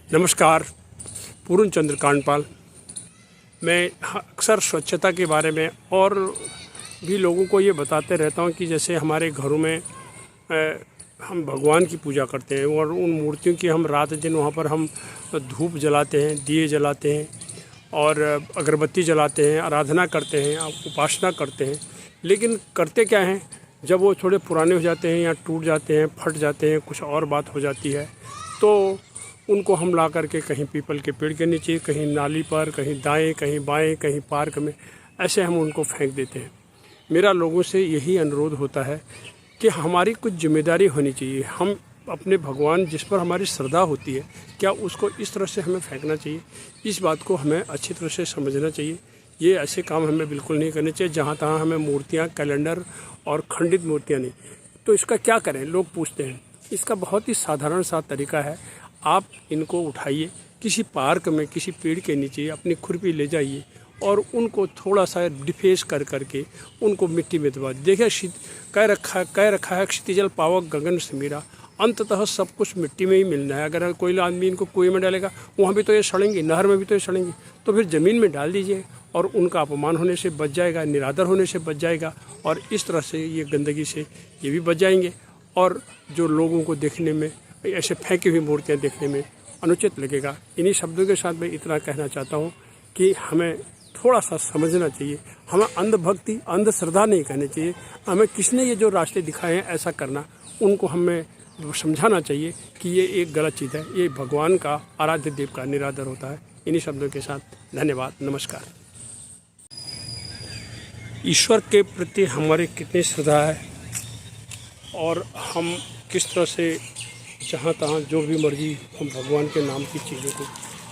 नमस्कार, पूर्ण चंद्र कांडपाल। मैं अक्सर स्वच्छता के बारे में और भी लोगों को ये बताते रहता हूँ कि जैसे हमारे घरों में हम भगवान की पूजा करते हैं और उन मूर्तियों की हम रात दिन वहाँ पर हम धूप जलाते हैं, दिए जलाते हैं और अगरबत्ती जलाते हैं, आराधना करते हैं, उपासना करते हैं। लेकिन करते क्या हैं, जब वो थोड़े पुराने हो जाते हैं या टूट जाते हैं, फट जाते हैं, कुछ और बात हो जाती है, तो उनको हम ला करके कहीं पीपल के पेड़ के नीचे, कहीं नाली पर, कहीं दाएं, कहीं बाएं, कहीं पार्क में, ऐसे हम उनको फेंक देते हैं। मेरा लोगों से यही अनुरोध होता है कि हमारी कुछ जिम्मेदारी होनी चाहिए। हम अपने भगवान जिस पर हमारी श्रद्धा होती है, क्या उसको इस तरह से हमें फेंकना चाहिए? इस बात को हमें अच्छी तरह से समझना चाहिए। ये ऐसे काम हमें बिल्कुल नहीं करने चाहिए जहाँ तहाँ हमें मूर्तियाँ, कैलेंडर और खंडित मूर्तियाँ नहीं। तो इसका क्या करें, लोग पूछते हैं। इसका बहुत ही साधारण सा तरीका है। आप इनको उठाइए, किसी पार्क में, किसी पेड़ के नीचे अपनी खुरपी ले जाइए और उनको थोड़ा सा डिफेस कर करके उनको मिट्टी में दबा। देखिए, कह रखा है क्षितिजल पावक गगन समीरा, अंततः सब कुछ मिट्टी में ही मिलना है। अगर कोई आदमी इनको कुएं में डालेगा, वहाँ भी तो ये सड़ेंगे, नहर में भी तो ये सड़ेंगे। तो फिर ज़मीन में डाल दीजिए और उनका अपमान होने से बच जाएगा, निरादर होने से बच जाएगा और इस तरह से ये गंदगी से ये भी बच जाएंगे। और जो लोगों को देखने में ऐसे फेंकी हुई मूर्तियाँ देखने में अनुचित लगेगा। इन्हीं शब्दों के साथ मैं इतना कहना चाहता हूँ कि हमें थोड़ा सा समझना चाहिए। हमें अंधभक्ति, अंधश्रद्धा नहीं कहनी चाहिए। हमें किसने ये जो रास्ते दिखाए हैं ऐसा करना, उनको हमें समझाना चाहिए कि ये एक गलत चीज़ है। ये भगवान का, आराध्य देव का निरादर होता है। इन्हीं शब्दों के साथ धन्यवाद, नमस्कार। ईश्वर के प्रति हमारी कितनी श्रद्धा है और हम किस तरह से जहाँ तहाँ जो भी मर्जी हम भगवान के नाम की चीज़ों को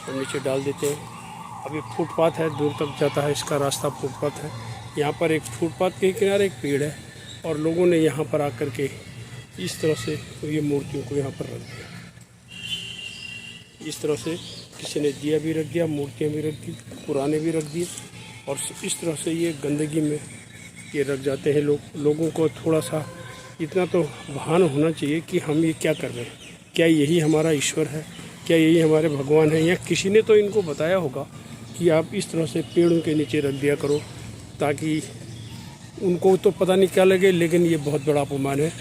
हम नीचे डाल देते हैं। अभी फुटपाथ है, दूर तक जाता है, इसका रास्ता फुटपाथ है। यहाँ पर एक फुटपाथ के किनारे एक पेड़ है और लोगों ने यहाँ पर आकर के इस तरह से ये मूर्तियों को यहाँ पर रख दिया। इस तरह से किसी ने दिया भी रख दिया, मूर्तियाँ भी रख दी, पुराने भी रख दिए और इस तरह से ये गंदगी में ये रख जाते हैं। लोगों को थोड़ा सा इतना तो भान होना चाहिए कि हम ये क्या कर रहे हैं। क्या यही हमारा ईश्वर है? क्या यही हमारे भगवान है? या किसी ने तो इनको बताया होगा कि आप इस तरह से पेड़ों के नीचे रख दिया करो, ताकि उनको तो पता नहीं क्या लगे, लेकिन ये बहुत बड़ा अपमान है।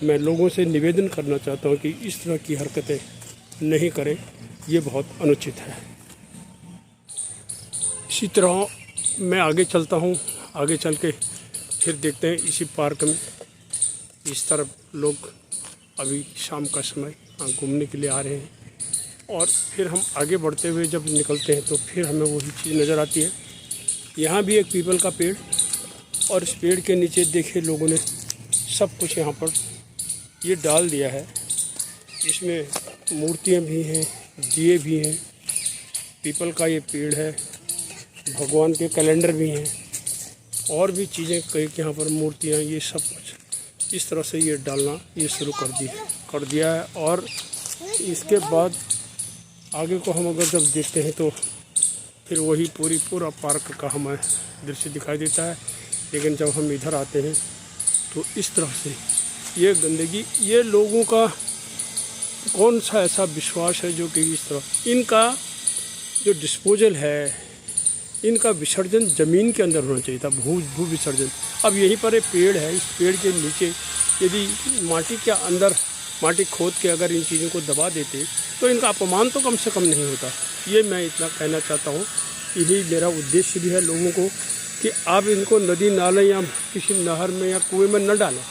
मैं लोगों से निवेदन करना चाहता हूँ कि इस तरह की हरकतें नहीं करें, ये बहुत अनुचित है। इसी तरह मैं आगे चलता हूँ। आगे चल के फिर देखते हैं इसी पार्क में इस तरफ लोग अभी शाम का समय घूमने के लिए आ रहे हैं और फिर हम आगे बढ़ते हुए जब निकलते हैं तो फिर हमें वही चीज़ नज़र आती है। यहाँ भी एक पीपल का पेड़ और इस पेड़ के नीचे देखिए लोगों ने सब कुछ यहाँ पर ये डाल दिया है। इसमें मूर्तियाँ भी हैं, दिए भी हैं, पीपल का ये पेड़ है, भगवान के कैलेंडर भी हैं और भी चीज़ें कई यहाँ पर मूर्तियाँ, ये सब कुछ इस तरह से ये डालना ये शुरू कर दिया है। और इसके बाद आगे को हम अगर जब देखते हैं तो फिर वही पूरा पार्क का हमें दृश्य दिखाई देता है। लेकिन जब हम इधर आते हैं तो इस तरह से ये गंदगी, ये लोगों का कौन सा ऐसा विश्वास है जो कि इस तरह इनका जो डिस्पोजल है, इनका विसर्जन ज़मीन के अंदर होना चाहिए था, भू विसर्जन। अब यहीं पर एक पेड़ है, इस पेड़ के नीचे यदि माटी के अंदर माटी खोद के अगर इन चीज़ों को दबा देते तो इनका अपमान तो कम से कम नहीं होता। ये मैं इतना कहना चाहता हूँ। यही मेरा उद्देश्य भी है लोगों को कि आप इनको नदी नाले या किसी नहर में या कुएं में न डालें,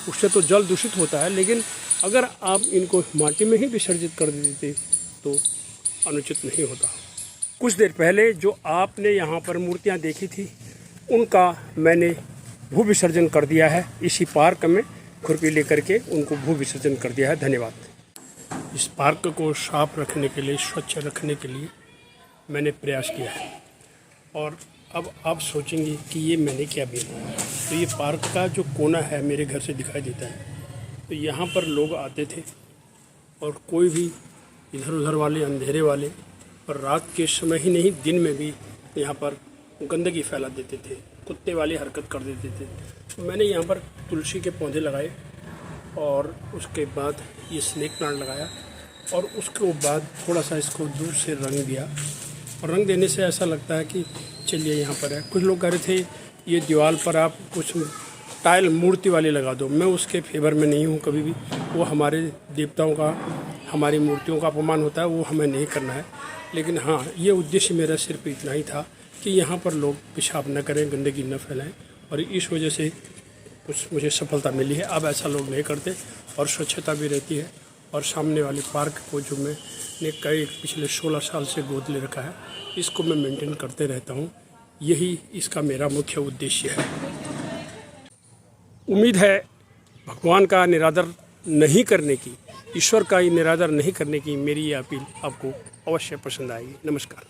उससे तो जल दूषित होता है। लेकिन अगर आप इनको माटी में ही विसर्जित कर देते तो अनुचित नहीं होता। कुछ देर पहले जो आपने यहाँ पर मूर्तियाँ देखी थी, उनका मैंने भू विसर्जन कर दिया है। इसी पार्क में खुरपी लेकर के उनको भू विसर्जन कर दिया है। धन्यवाद। इस पार्क को साफ रखने के लिए, स्वच्छ रखने के लिए मैंने प्रयास किया है। और अब आप सोचेंगे कि ये मैंने क्या बनाया। तो ये पार्क का जो कोना है मेरे घर से दिखाई देता है, तो यहाँ पर लोग आते थे और कोई भी इधर उधर वाले, अंधेरे वाले, और रात के समय ही नहीं दिन में भी यहाँ पर गंदगी फैला देते थे, कुत्ते वाली हरकत कर देते थे। तो मैंने यहाँ पर तुलसी के पौधे लगाए और उसके बाद ये स्नेक प्लांट लगाया और उसके बाद थोड़ा सा इसको दूर से रंग दिया, और रंग देने से ऐसा लगता है कि चलिए यहाँ पर है। कुछ लोग कह रहे थे ये दीवार पर आप कुछ टाइल मूर्ति वाली लगा दो, मैं उसके फेवर में नहीं हूँ कभी भी। वो हमारे देवताओं का, हमारी मूर्तियों का अपमान होता है, वो हमें नहीं करना है। लेकिन हाँ, ये उद्देश्य मेरा सिर्फ इतना ही था कि यहाँ पर लोग पेशाब न करें, गंदगी न फैलाएं, और इस वजह से कुछ मुझे सफलता मिली है। अब ऐसा लोग नहीं करते और स्वच्छता भी रहती है। और सामने वाली पार्क को जो मैंने कई पिछले 16 साल से गोद ले रखा है, इसको मैं मेंटेन करते रहता हूँ। यही इसका मेरा मुख्य उद्देश्य है। उम्मीद है भगवान का निरादर नहीं करने की, ईश्वर का ही निरादर नहीं करने की मेरी ये अपील आपको अवश्य पसंद आएगी। नमस्कार।